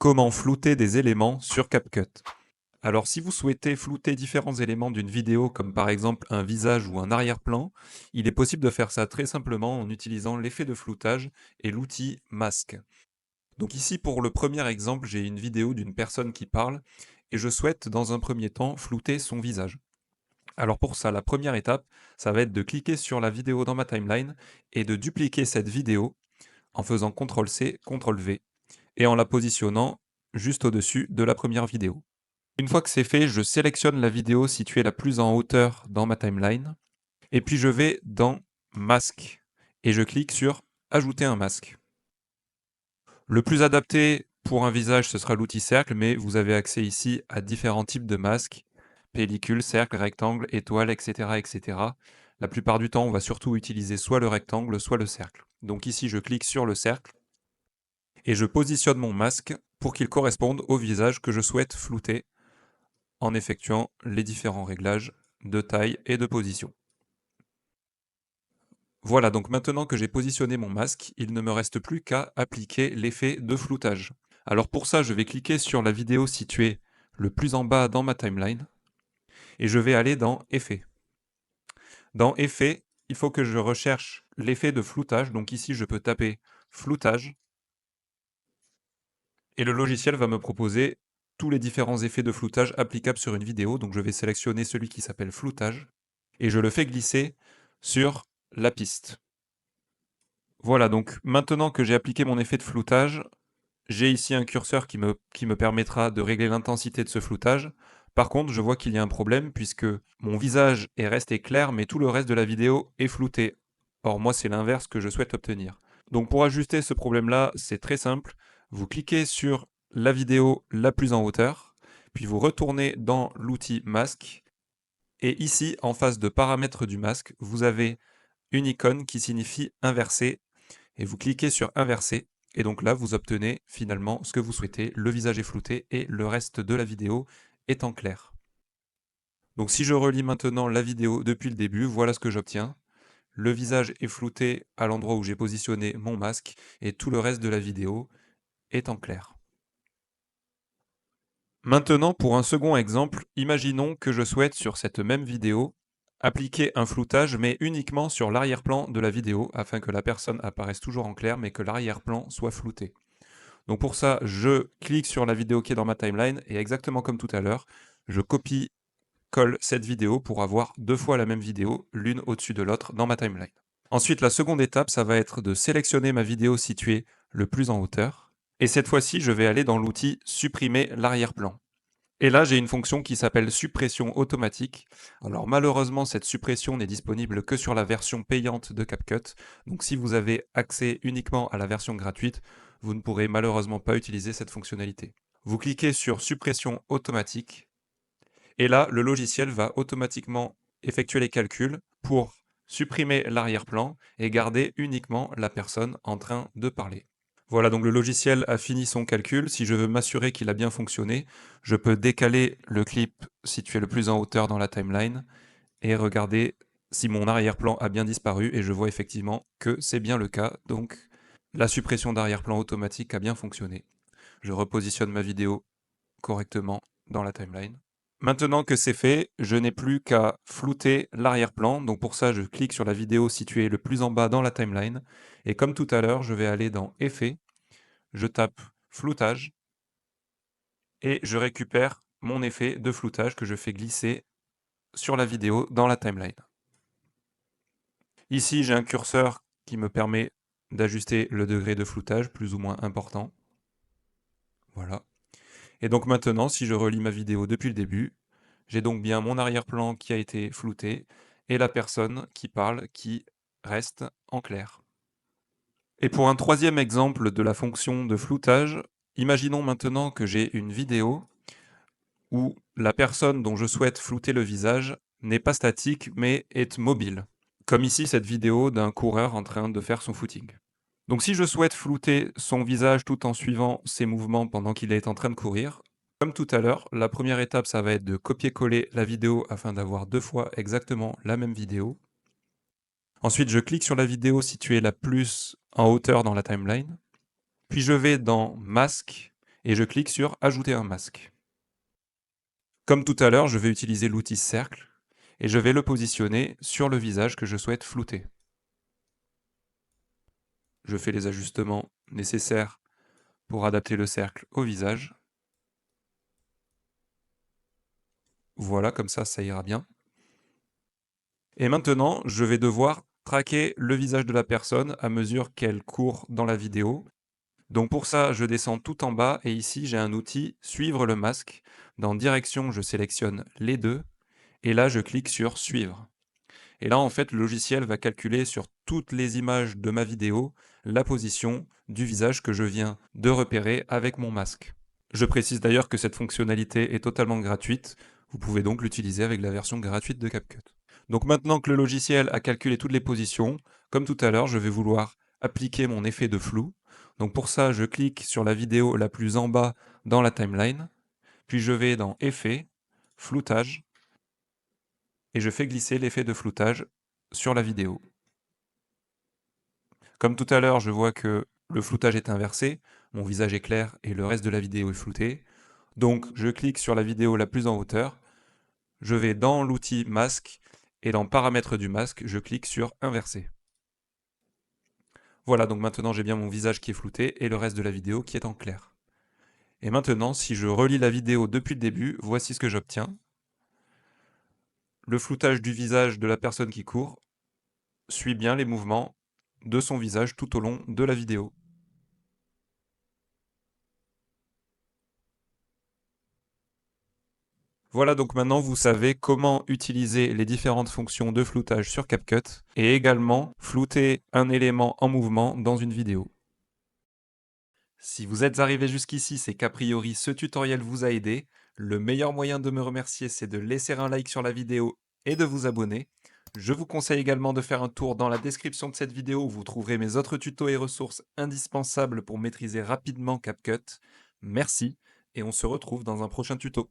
Comment flouter des éléments sur CapCut? Alors si vous souhaitez flouter différents éléments d'une vidéo, comme par exemple un visage ou un arrière-plan, il est possible de faire ça très simplement en utilisant l'effet de floutage et l'outil masque. Donc ici pour le premier exemple, j'ai une vidéo d'une personne qui parle et je souhaite dans un premier temps flouter son visage. Alors pour ça, la première étape, ça va être de cliquer sur la vidéo dans ma timeline et de dupliquer cette vidéo en faisant CTRL-C, CTRL-V et en la positionnant juste au-dessus de la première vidéo. Une fois que c'est fait, je sélectionne la vidéo située la plus en hauteur dans ma timeline, et puis je vais dans Masque, et je clique sur Ajouter un masque. Le plus adapté pour un visage, ce sera l'outil cercle, mais vous avez accès ici à différents types de masques, pellicule, cercle, rectangle, étoile, etc., etc. La plupart du temps, on va surtout utiliser soit le rectangle, soit le cercle. Donc ici, je clique sur le cercle, et je positionne mon masque pour qu'il corresponde au visage que je souhaite flouter en effectuant les différents réglages de taille et de position. Voilà, donc maintenant que j'ai positionné mon masque, il ne me reste plus qu'à appliquer l'effet de floutage. Alors pour ça, je vais cliquer sur la vidéo située le plus en bas dans ma timeline, et je vais aller dans Effets. Dans Effets, il faut que je recherche l'effet de floutage, donc ici je peux taper floutage, et le logiciel va me proposer tous les différents effets de floutage applicables sur une vidéo, donc je vais sélectionner celui qui s'appelle floutage, et je le fais glisser sur la piste. Voilà, donc maintenant que j'ai appliqué mon effet de floutage, j'ai ici un curseur qui me permettra de régler l'intensité de ce floutage. Par contre, je vois qu'il y a un problème puisque mon visage est resté clair, mais tout le reste de la vidéo est flouté. Or, moi, c'est l'inverse que je souhaite obtenir. Donc pour ajuster ce problème-là, c'est très simple. Vous cliquez sur la vidéo la plus en hauteur, puis vous retournez dans l'outil masque, et ici, en face de paramètres du masque, vous avez une icône qui signifie inverser, et vous cliquez sur inverser, et donc là, vous obtenez finalement ce que vous souhaitez, le visage est flouté et le reste de la vidéo est en clair. Donc si je relis maintenant la vidéo depuis le début, voilà ce que j'obtiens. Le visage est flouté à l'endroit où j'ai positionné mon masque et tout le reste de la vidéo est en clair. Maintenant, pour un second exemple, imaginons que je souhaite sur cette même vidéo appliquer un floutage mais uniquement sur l'arrière-plan de la vidéo afin que la personne apparaisse toujours en clair mais que l'arrière-plan soit flouté. Donc pour ça, je clique sur la vidéo qui est dans ma timeline et exactement comme tout à l'heure, je copie-colle cette vidéo pour avoir deux fois la même vidéo, l'une au-dessus de l'autre dans ma timeline. Ensuite, la seconde étape, ça va être de sélectionner ma vidéo située le plus en hauteur. Et cette fois-ci, je vais aller dans l'outil Supprimer l'arrière-plan. Et là, j'ai une fonction qui s'appelle suppression automatique. Alors malheureusement, cette suppression n'est disponible que sur la version payante de CapCut. Donc si vous avez accès uniquement à la version gratuite, vous ne pourrez malheureusement pas utiliser cette fonctionnalité. Vous cliquez sur suppression automatique, et là, le logiciel va automatiquement effectuer les calculs pour supprimer l'arrière-plan et garder uniquement la personne en train de parler. Voilà, donc le logiciel a fini son calcul. Si je veux m'assurer qu'il a bien fonctionné, je peux décaler le clip situé le plus en hauteur dans la timeline et regarder si mon arrière-plan a bien disparu, et je vois effectivement que c'est bien le cas. Donc la suppression d'arrière-plan automatique a bien fonctionné. Je repositionne ma vidéo correctement dans la timeline. Maintenant que c'est fait, je n'ai plus qu'à flouter l'arrière-plan. Donc pour ça, je clique sur la vidéo située le plus en bas dans la timeline. Et comme tout à l'heure, je vais aller dans Effets, je tape Floutage, et je récupère mon effet de floutage que je fais glisser sur la vidéo dans la timeline. Ici, j'ai un curseur qui me permet d'ajuster le degré de floutage, plus ou moins important. Voilà. Et donc maintenant, si je relis ma vidéo depuis le début, j'ai donc bien mon arrière-plan qui a été flouté et la personne qui parle qui reste en clair. Et pour un troisième exemple de la fonction de floutage, imaginons maintenant que j'ai une vidéo où la personne dont je souhaite flouter le visage n'est pas statique mais est mobile. Comme ici cette vidéo d'un coureur en train de faire son footing. Donc si je souhaite flouter son visage tout en suivant ses mouvements pendant qu'il est en train de courir, comme tout à l'heure, la première étape, ça va être de copier-coller la vidéo afin d'avoir deux fois exactement la même vidéo. Ensuite, je clique sur la vidéo située la plus en hauteur dans la timeline. Puis je vais dans Masque et je clique sur Ajouter un masque. Comme tout à l'heure, je vais utiliser l'outil cercle et je vais le positionner sur le visage que je souhaite flouter. Je fais les ajustements nécessaires pour adapter le cercle au visage. Voilà, comme ça ira bien. Et maintenant, je vais devoir traquer le visage de la personne à mesure qu'elle court dans la vidéo. Donc pour ça, je descends tout en bas et ici, j'ai un outil Suivre le masque. Dans Direction, je sélectionne les deux et là, je clique sur Suivre. Et là, en fait, le logiciel va calculer sur toutes les images de ma vidéo la position du visage que je viens de repérer avec mon masque. Je précise d'ailleurs que cette fonctionnalité est totalement gratuite. Vous pouvez donc l'utiliser avec la version gratuite de CapCut. Donc maintenant que le logiciel a calculé toutes les positions, comme tout à l'heure, je vais vouloir appliquer mon effet de flou. Donc pour ça, je clique sur la vidéo la plus en bas dans la timeline, puis je vais dans Effets, Floutage, et je fais glisser l'effet de floutage sur la vidéo. Comme tout à l'heure, je vois que le floutage est inversé, mon visage est clair et le reste de la vidéo est flouté. Donc je clique sur la vidéo la plus en hauteur, je vais dans l'outil masque et dans paramètres du masque, je clique sur inverser. Voilà, donc maintenant j'ai bien mon visage qui est flouté et le reste de la vidéo qui est en clair. Et maintenant, si je relis la vidéo depuis le début, voici ce que j'obtiens. Le floutage du visage de la personne qui court suit bien les mouvements de son visage tout au long de la vidéo. Voilà, donc maintenant vous savez comment utiliser les différentes fonctions de floutage sur CapCut et également flouter un élément en mouvement dans une vidéo. Si vous êtes arrivé jusqu'ici, c'est qu'a priori ce tutoriel vous a aidé. Le meilleur moyen de me remercier, c'est de laisser un like sur la vidéo et de vous abonner. Je vous conseille également de faire un tour dans la description de cette vidéo où vous trouverez mes autres tutos et ressources indispensables pour maîtriser rapidement CapCut. Merci et on se retrouve dans un prochain tuto.